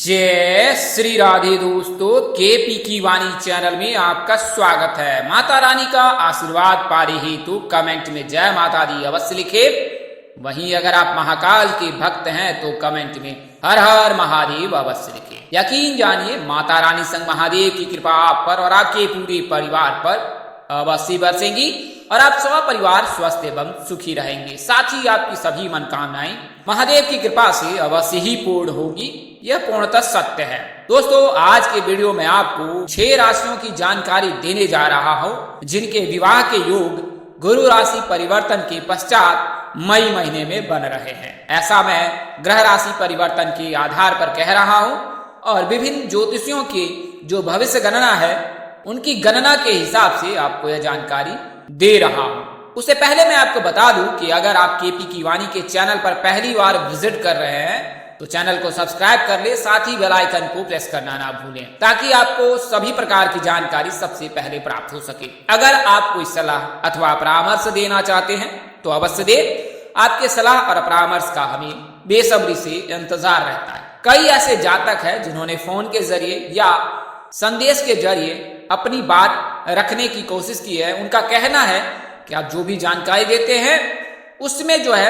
जय श्री राधे दोस्तों, केपी की वाणी चैनल में आपका स्वागत है। माता रानी का आशीर्वाद पाने हेतु कमेंट में जय माता दी अवश्य लिखे। वहीं अगर आप महाकाल के भक्त हैं तो कमेंट में हर हर महादेव अवश्य लिखे। यकीन जानिए माता रानी संग महादेव की कृपा आप पर और आपके पूरे परिवार पर अवश्य बरसेंगी और आप सब परिवार स्वस्थ एवं सुखी रहेंगे। साथ ही आपकी सभी मनोकामनाएं महादेव की कृपा से अवश्य ही पूर्ण होगी, यह पूर्णतः सत्य है। दोस्तों, आज के वीडियो में आपको 6 राशियों की जानकारी देने जा रहा हूं जिनके विवाह के योग गुरु राशि परिवर्तन के पश्चात मई महीने में बन रहे हैं। ऐसा मैं ग्रह राशि परिवर्तन के आधार पर कह रहा हूं और विभिन्न ज्योतिषियों की जो भविष्य गणना है उनकी गणना के हिसाब से आपको यह जानकारी दे रहा हूं। उससे पहले मैं आपको बता दूं कि अगर आप केपी की वाणी के चैनल पर पहली बार विजिट कर रहे हैं तो चैनल को सब्सक्राइब कर ले, साथ ही बेल आइकन को प्रेस करना ना भूलें ताकि आपको सभी प्रकार की जानकारी सबसे पहले प्राप्त हो सके। अगर आप कोई सलाह अथवा परामर्श देना चाहते हैं तो अवश्य दे। आपके सलाह और परामर्श का हमें बेसब्री से इंतजार रहता है। कई ऐसे जातक हैं जिन्होंने फोन के जरिए या संदेश के जरिए अपनी बात रखने की कोशिश की है। उनका कहना है कि आप जो भी जानकारी देते हैं उसमें जो है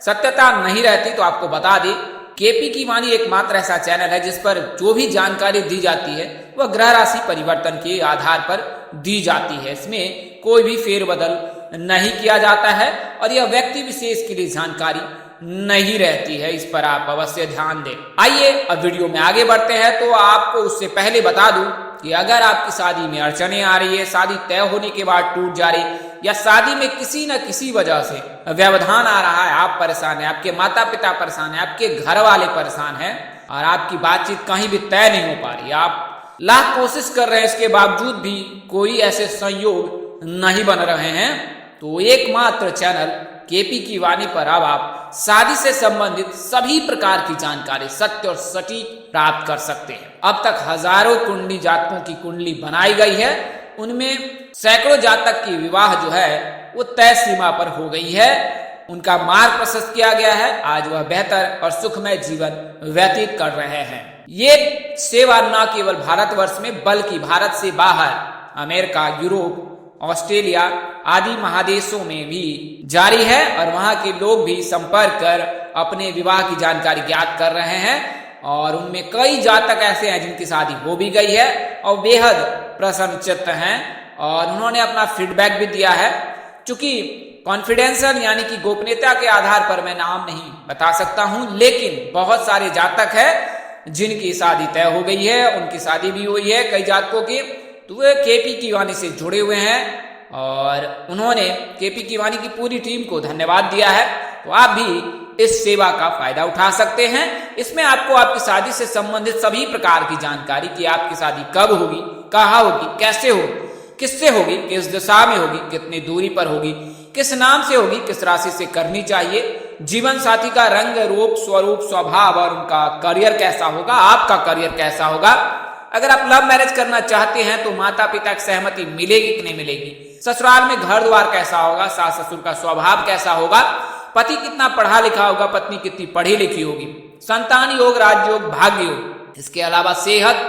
सत्यता नहीं रहती। तो आपको बता दें, केपी की वाणी एकमात्र ऐसा चैनल है जिस पर जो भी जानकारी दी जाती है वह ग्रह राशि परिवर्तन के आधार पर दी जाती है। इसमें कोई भी फेरबदल नहीं किया जाता है और यह व्यक्ति विशेष के लिए जानकारी नहीं रहती है। इस पर आप अवश्य ध्यान दें। आइए अब वीडियो में आगे बढ़ते हैं। तो आपको उससे पहले बता दूं कि अगर आपकी शादी में अड़चने आ रही है, शादी तय होने के बाद टूट जा रही या शादी में किसी न किसी वजह से व्यवधान आ रहा है, आप परेशान हैं, आपके माता पिता परेशान हैं, आपके घर वाले परेशान हैं और आपकी बातचीत कहीं भी तय नहीं हो पा रही, आप लाख कोशिश कर रहे हैं, इसके बावजूद भी कोई ऐसे संयोग नहीं बन रहे हैं, तो एकमात्र चैनल केपी की वाणी पर अब आप शादी से संबंधित सभी प्रकार की जानकारी सत्य और सटीक प्राप्त कर सकते हैं। अब तक हजारों कुंडली जातकों की कुंडली बनाई गई है, उनमें सैकड़ों जातक की विवाह जो है वो तय सीमा पर हो गई है, उनका मार्ग प्रशस्त किया गया है। आज वह बेहतर और सुखमय जीवन व्यतीत कर रहे हैं। ये सेवा न केवल भारतवर्ष में बल्कि भारत से बाहर अमेरिका, यूरोप, ऑस्ट्रेलिया आदि महादेशों में भी जारी है और वहां के लोग भी संपर्क कर अपने विवाह की जानकारी ज्ञात कर रहे हैं और उनमें कई जातक ऐसे हैं जिनकी शादी हो भी गई है और बेहद प्रसन्नचित्त हैं और उन्होंने अपना फीडबैक भी दिया है। चूंकि कॉन्फिडेंशियल यानी कि गोपनीयता के आधार पर मैं नाम नहीं बता सकता हूं, लेकिन बहुत सारे जातक हैं जिनकी शादी तय हो गई है, उनकी शादी भी हुई है कई जातकों की, तो वे केपी की वाणी से जुड़े हुए हैं और उन्होंने केपी की वाणी की पूरी टीम को धन्यवाद दिया है। तो आप भी इस सेवा का फायदा उठा सकते हैं। इसमें आपको आपकी शादी से संबंधित सभी प्रकार की जानकारी कि आपकी शादी कब होगी, कहाँ होगी, कैसे होगी, किससे होगी, किस दिशा में होगी, कितनी दूरी पर होगी, किस नाम से होगी, किस राशि से करनी चाहिए, जीवन साथी का रंग रूप स्वरूप स्वभाव और उनका करियर कैसा होगा, आपका करियर कैसा होगा। अगर आप लव मैरिज करना चाहते हैं तो माता पिता की सहमति मिलेगी कि नहीं मिलेगी, ससुराल में घर द्वार कैसा होगा, सास ससुर का स्वभाव कैसा होगा, पति कितना पढ़ा लिखा होगा, पत्नी कितनी पढ़ी लिखी होगी, संतान योग, राजयोग, भाग्य योग, इसके अलावा सेहत,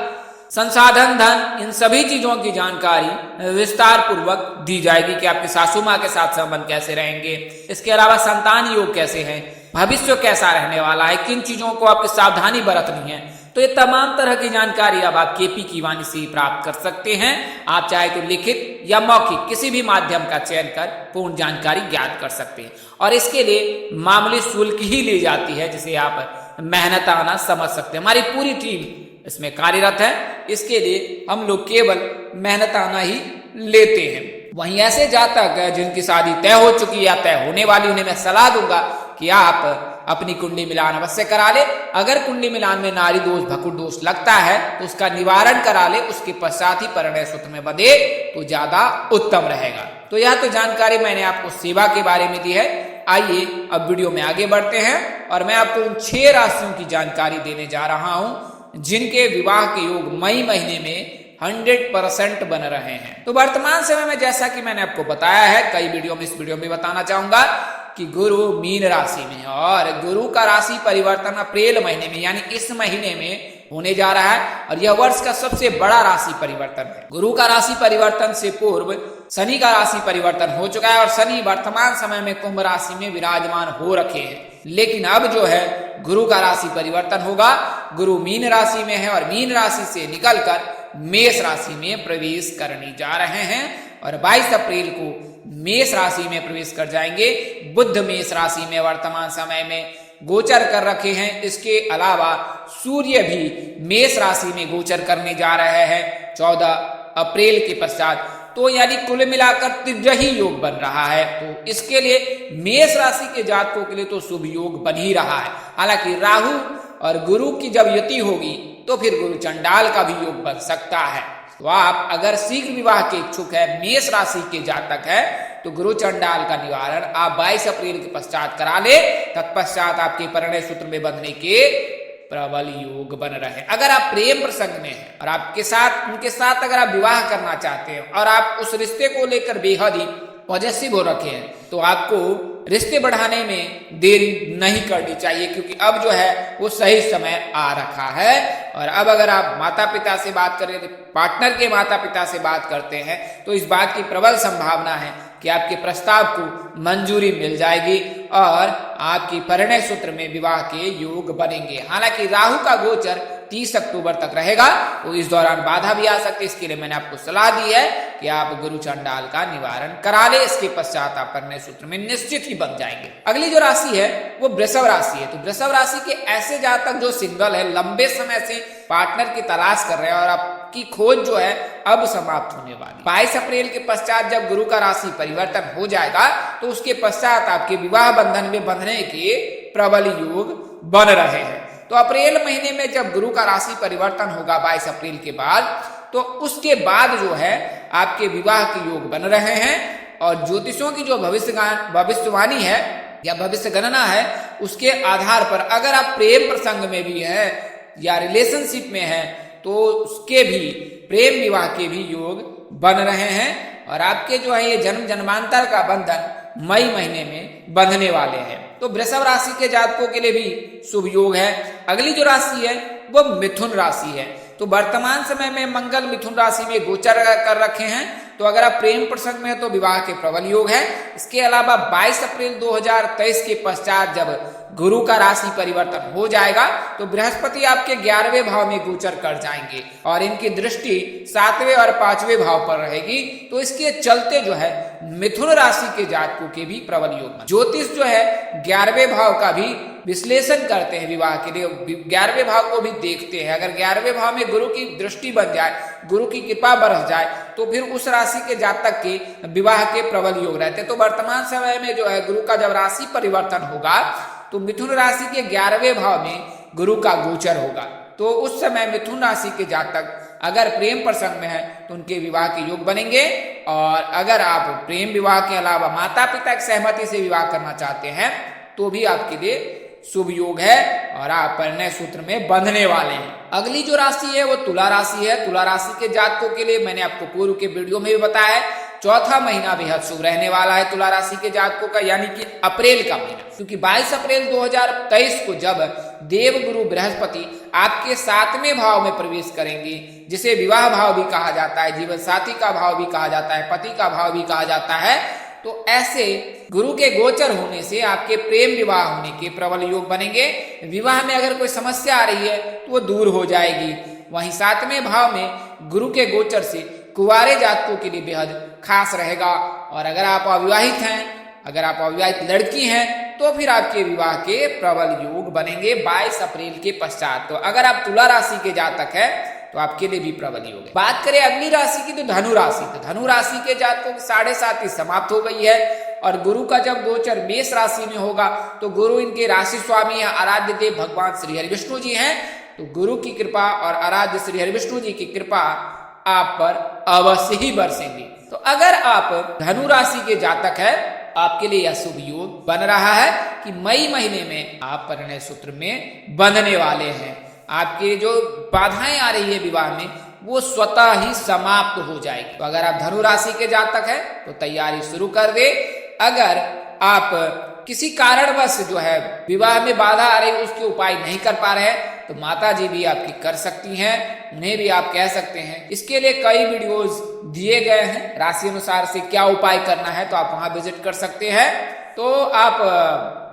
संसाधन, धन, इन सभी चीजों की जानकारी विस्तार पूर्वक दी जाएगी कि आपकी सासू माँ के साथ संबंध कैसे रहेंगे। इसके अलावा संतान योग कैसे हैं, भविष्य कैसा रहने वाला है, किन चीजों को आपकी सावधानी बरतनी है। तो ये तमाम तरह की जानकारी अब आप केपी की वाणी से प्राप्त कर सकते हैं। आप चाहे तो लिखित या मौखिक किसी भी माध्यम का चयन कर पूर्ण जानकारी ज्ञात कर सकते हैं और इसके लिए मामूली शुल्क ही ली जाती है जिसे आप मेहनताना समझ सकते हैं। हमारी पूरी टीम इसमें कार्यरत है, इसके लिए हम लोग केवल मेहनताना ही लेते हैं। वहीं ऐसे जातक जिनकी शादी तय हो चुकी या तय होने वाली, उन्हें मैं सलाह दूंगा कि आप अपनी कुंडली मिलान अवश्य करा ले। अगर कुंडली मिलान में नारी दोष, भकुर दोष लगता है तो उसका निवारण करा ले, उसके पश्चात ही परिणय सूत्र में बंधे तो ज्यादा उत्तम रहेगा। तो यह तो जानकारी मैंने आपको सेवा के बारे में दी है। आइए अब वीडियो में आगे बढ़ते हैं और मैं आपको उन 6 राशियों की जानकारी देने जा रहा हूं जिनके विवाह के योग मई महीने में 100% बन रहे हैं। तो वर्तमान समय में जैसा कि मैंने आपको बताया है कई वीडियो में, इस वीडियो में बताना चाहूंगा कि गुरु मीन राशि में और गुरु का राशि परिवर्तन अप्रैल महीने में यानी इस महीने में होने जा रहा है और यह वर्ष का सबसे बड़ा राशि परिवर्तन है। गुरु का राशि परिवर्तन से पूर्व शनि का राशि परिवर्तन हो चुका है और शनि वर्तमान समय में कुंभ राशि में विराजमान हो रखे हैं। लेकिन अब जो है गुरु का राशि परिवर्तन होगा। गुरु मीन राशि में है और मीन राशि से निकलकर मेष राशि में प्रवेश करने जा रहे हैं और 22 अप्रैल को मेष राशि में प्रवेश कर जाएंगे। बुध मेष राशि में वर्तमान समय में गोचर कर रखे हैं। इसके अलावा सूर्य भी मेष राशि में गोचर करने जा रहे हैं 14 अप्रैल के पश्चात। तो यानी कुल मिलाकर त्रिग्रही योग बन रहा है। तो इसके लिए मेष राशि के जातकों के लिए तो शुभ योग बन ही रहा है। हालांकि राहु और गुरु की जब युति होगी तो फिर गुरु चंडाल का भी योग बन सकता है। तो आप अगर शीघ्र विवाह के इच्छुक है, मेष राशि के जातक है, तो गुरु चंडाल का निवारण आप 22 अप्रैल के पश्चात करा ले। तत्पश्चात आपके परिणय सूत्र में बंधने के प्रबल योग बन रहे। अगर आप प्रेम प्रसंग में हैं और उनके साथ अगर आप विवाह करना चाहते हैं और आप उस रिश्ते को लेकर बेहद ही पॉजिटिव हो रखे हैं, तो आपको रिश्ते बढ़ाने में देरी नहीं करनी चाहिए, क्योंकि अब जो है वो सही समय आ रखा है। और अब अगर आप माता पिता से बात करें, पार्टनर के माता पिता से बात करते हैं, तो इस बात की प्रबल संभावना है कि आपके प्रस्ताव को मंजूरी मिल जाएगी और आपकी परिणय सूत्र में विवाह के योग बनेंगे। हालांकि राहु का गोचर 30 अक्टूबर तक रहेगा, तो इस दौरान बाधा भी आ सकती है। इसके लिए मैंने आपको सलाह दी है कि आप गुरु चंडाल का निवारण करा ले। इसके पश्चात आप परिणय सूत्र में निश्चित ही बन जाएंगे। अगली जो राशि है वो वृषभ राशि है। तो वृषभ राशि के ऐसे जातक जो सिंगल है, लंबे समय से पार्टनर की तलाश कर रहे हैं और आपकी खोज जो है अब समाप्त होने वाली। 22 अप्रैल के पश्चात जब गुरु का राशि परिवर्तन हो जाएगा तो उसके पश्चात आपके विवाह बंधन में बंधने के प्रबल योग बन रहे हैं। तो अप्रैल महीने में जब गुरु का राशि परिवर्तन होगा 22 अप्रैल के बाद, तो उसके बाद जो है आपके विवाह के योग बन रहे हैं। और ज्योतिषों की जो भविष्यवाणी है या भविष्य गणना है, उसके आधार पर अगर आप प्रेम प्रसंग में भी है या रिलेशनशिप में है, तो उसके भी प्रेम विवाह के भी योग बन रहे हैं। और आपके जो है ये जन्म जन्मांतर का बंधन मई महीने में बंधने वाले हैं। तो वृषभ राशि के जातकों के लिए भी शुभ योग है। अगली जो राशि है वो मिथुन राशि है। तो वर्तमान समय में मंगल मिथुन राशि में गोचर कर रखे हैं। तो अगर आप प्रेम प्रसंग में है तो विवाह के प्रबल योग है। इसके अलावा 22 अप्रैल 2023 के पश्चात जब गुरु का राशि परिवर्तन हो जाएगा तो बृहस्पति आपके 11वें भाव में गोचर कर जाएंगे और इनकी दृष्टि 7वें और 5वें भाव पर रहेगी। तो इसके चलते जो है मिथुन राशि के जातकों के भी प्रबल योग। ज्योतिष जो है 11वें भाव का भी विश्लेषण करते हैं, विवाह के लिए 11वें भाव को भी देखते हैं। अगर 11वें भाव में गुरु की दृष्टि बन जाए, गुरु की कृपा बरस जाए, तो फिर उस राशि के जातक के विवाह के प्रबल योग रहते हैं। तो वर्तमान समय में जो है गुरु का जब राशि परिवर्तन होगा तो मिथुन राशि के 11वें भाव में गुरु का गोचर होगा। तो उस समय मिथुन राशि के जातक अगर प्रेम प्रसंग में है तो उनके विवाह के योग बनेंगे। और अगर आप प्रेम विवाह के अलावा माता पिता की सहमति से विवाह करना चाहते हैं तो भी आपके लिए शुभ योग है और आप परिणय सूत्र में बंधने वाले हैं। अगली जो राशि है वो तुला राशि है। तुला राशि के जातकों के लिए मैंने आपको पूर्व के वीडियो में भी बताया है, चौथा महीना बेहद शुभ रहने वाला है तुला राशि के जातकों का, यानी कि अप्रैल का महीना। क्योंकि 22 अप्रैल 2023 को जब देव गुरु बृहस्पति आपके 7वें भाव में प्रवेश करेंगे, जिसे विवाह भाव भी कहा जाता है, जीवन साथी का भाव भी कहा जाता है, पति का भाव भी कहा जाता है, तो ऐसे गुरु के गोचर होने से आपके प्रेम विवाह होने के प्रबल योग बनेंगे। विवाह में अगर कोई समस्या आ रही है तो वो दूर हो जाएगी। वहीं 7वें भाव में गुरु के गोचर से कुंवारे जातकों के लिए बेहद खास रहेगा। और अगर आप अविवाहित हैं, अगर आप अविवाहित लड़की हैं, तो फिर आपके विवाह के प्रबल योग बनेंगे 22 अप्रैल के पश्चात। तो अगर आप तुला राशि के जातक है तो आपके लिए भी प्रबल योग है। बात करें अगली राशि की तो धनु राशि। तो धनु राशि के जातकों की 7.5 समाप्त हो गई है और गुरु का जब गोचर मेष राशि में होगा तो गुरु इनके राशि स्वामी है, आराध्य देव भगवान श्री हरि विष्णु जी हैं। तो गुरु की कृपा और आराध्य श्री हरि विष्णु जी की कृपा आप पर अवश्य ही बरसेंगी। तो अगर आप धनु राशि के जातक है, आपके लिए यह शुभ योग बन रहा है कि मई महीने में आप परिणय सूत्र में बंधने वाले हैं। आपके जो बाधाएं आ रही है विवाह में वो स्वतः ही समाप्त हो जाएगी। तो अगर आप धनु राशि के जातक है तो तैयारी शुरू कर दे। अगर आप किसी कारणवश जो है विवाह में बाधा आ रही उसके उपाय नहीं कर पा रहे हैं तो माता जी भी आपकी कर सकती हैं, उन्हें भी आप कह सकते हैं। इसके लिए कई वीडियोस दिए गए हैं, राशि अनुसार से क्या उपाय करना है, तो आप वहां विजिट कर सकते हैं। तो आप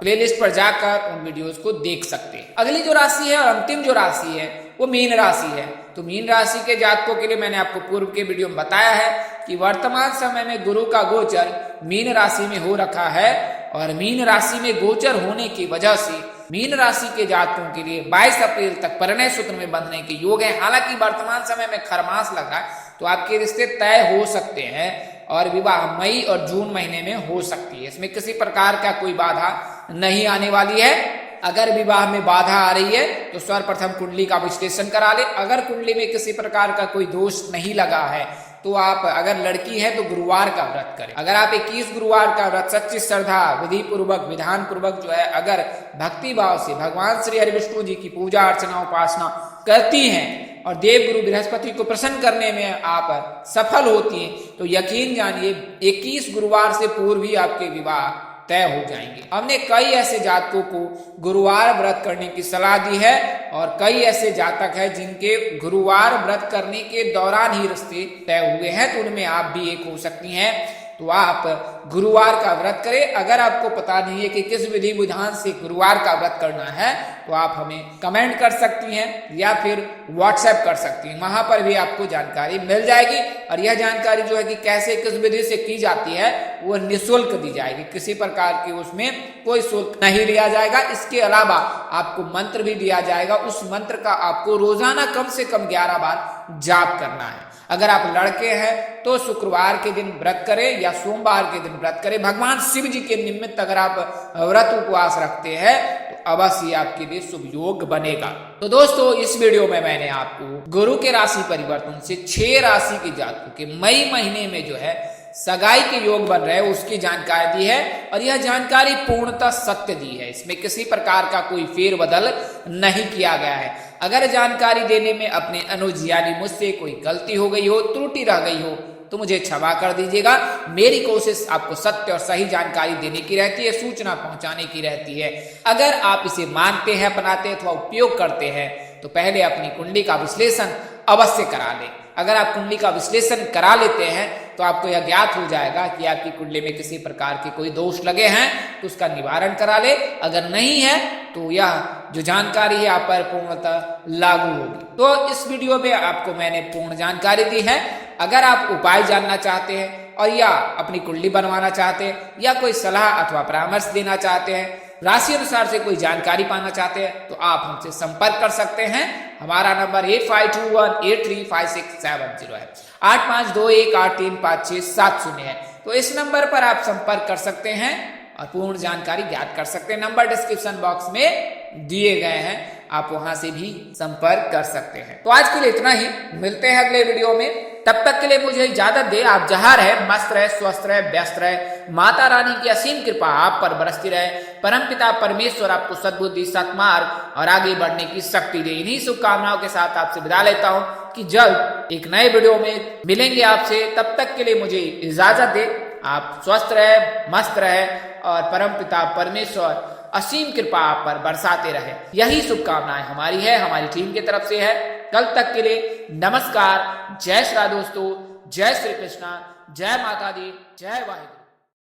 प्लेलिस्ट पर जाकर उन वीडियोस को देख सकते हैं। अगली जो राशि है और अंतिम जो राशि है वो मीन राशि है। तो मीन राशि के जातकों के लिए मैंने आपको पूर्व के वीडियो में बताया है कि वर्तमान समय में गुरु का गोचर मीन राशि में हो रखा है और मीन राशि में गोचर होने की वजह से मीन राशि के जातकों के लिए 22 अप्रैल तक परिणय सूत्र में बंधने के योग है। हालांकि वर्तमान समय में खरमास लग रहा है तो आपके रिश्ते तय हो सकते हैं और विवाह मई और जून महीने में हो सकती है। इसमें किसी प्रकार का कोई बाधा नहीं आने वाली है। अगर विवाह में बाधा आ रही है तो सर्वप्रथम कुंडली का विश्लेषण करा ले। अगर कुंडली में किसी प्रकार का कोई दोष नहीं लगा है तो आप, अगर लड़की है तो गुरुवार का व्रत करें। अगर आप 21 गुरुवार का व्रत सच्ची श्रद्धा विधि पूर्वक विधान पूर्वक जो है अगर भक्ति भाव से भगवान श्री हरि विष्णु जी की पूजा अर्चना उपासना करती हैं और देव गुरु बृहस्पति को प्रसन्न करने में आप सफल होती हैं तो यकीन जानिए 21 गुरुवार से पूर्व ही आपके विवाह तय हो जाएंगे। हमने कई ऐसे जातकों को गुरुवार व्रत करने की सलाह दी है और कई ऐसे जातक हैं जिनके गुरुवार व्रत करने के दौरान ही रिश्ते तय हुए हैं, तो उनमें आप भी एक हो सकती हैं। तो आप गुरुवार का व्रत करें। अगर आपको पता नहीं है कि किस विधि विधान से गुरुवार का व्रत करना है तो आप हमें कमेंट कर सकती हैं या फिर व्हाट्सएप कर सकती हैं, वहां पर भी आपको जानकारी मिल जाएगी। और यह जानकारी जो है कि कैसे किस विधि से की जाती है वो निःशुल्क दी जाएगी, किसी प्रकार की उसमें कोई शुल्क नहीं लिया जाएगा। इसके अलावा आपको मंत्र भी दिया जाएगा, उस मंत्र का आपको रोजाना कम से कम 11 बार जाप करना है। अगर आप लड़के हैं तो शुक्रवार के दिन व्रत करें या सोमवार के दिन व्रत करें। भगवान शिव जी के निमित्त अगर आप व्रत उपवास रखते हैं तो अवश्य आपके लिए शुभ योग बनेगा। तो दोस्तों इस वीडियो में मैंने आपको गुरु के राशि परिवर्तन से 6 राशि के जातकों के मई महीने में जो है सगाई के योग बन रहे हैं उसकी जानकारी दी है और यह जानकारी पूर्णतः सत्य दी है। इसमें किसी प्रकार का कोई फेरबदल नहीं किया गया है। अगर जानकारी देने में अपने अनुज यानी मुझसे कोई गलती हो गई हो, त्रुटि रह गई हो तो मुझे क्षमा कर दीजिएगा। मेरी कोशिश आपको सत्य और सही जानकारी देने की रहती है, सूचना पहुंचाने की रहती है। अगर आप इसे मानते हैं, अपनाते हैं अथवा उपयोग करते हैं तो पहले अपनी कुंडली का विश्लेषण अवश्य करा लें। अगर आप कुंडली का विश्लेषण करा लेते हैं तो आपको यह ज्ञात हो जाएगा कि आपकी कुंडली में किसी प्रकार के कोई दोष लगे हैं तो उसका निवारण करा ले। अगर नहीं है तो यह जो जानकारी है आप पर पूर्णतः लागू होगी। तो इस वीडियो में आपको मैंने पूर्ण जानकारी दी है। अगर आप उपाय जानना चाहते हैं और या अपनी कुंडली बनवाना चाहते हैं या कोई सलाह अथवा परामर्श देना चाहते हैं, राशि अनुसार से कोई जानकारी पाना चाहते हैं तो आप हमसे संपर्क कर सकते हैं। हमारा नंबर 8521835670 है, 8521835670 है। तो इस नंबर पर आप संपर्क कर सकते हैं और पूर्ण जानकारी ज्ञात कर सकते हैं। नंबर डिस्क्रिप्शन बॉक्स में दिए गए हैं, आप वहां से भी संपर्क कर सकते हैं। तो आज के लिए इतना ही, मिलते हैं अगले वीडियो में। तब तक के लिए मुझे इजाजत दे। आप जहां रहे मस्त रहे, स्वस्थ रहे, व्यस्त रहे। माता रानी की असीम कृपा आप पर बरसती रहे। परमपिता परमेश्वर आपको सद्बुद्धि, सत्मार्ग और आगे बढ़ने की शक्ति दे। इन्हीं शुभकामनाओं के साथ आपसे विदा लेता हूं कि जल्द एक नए वीडियो में मिलेंगे आपसे। तब तक के लिए मुझे इजाजत दे। आप स्वस्थ रहे, मस्त रहे और परमपिता परमेश्वर असीम कृपा आप पर बरसाते रहे। यही शुभकामनाएं हमारी है, हमारी टीम की तरफ से है। कल तक के लिए नमस्कार। जय श्री राधे दोस्तों, जय श्री कृष्णा, जय माता दी, जय वाहिगुरु।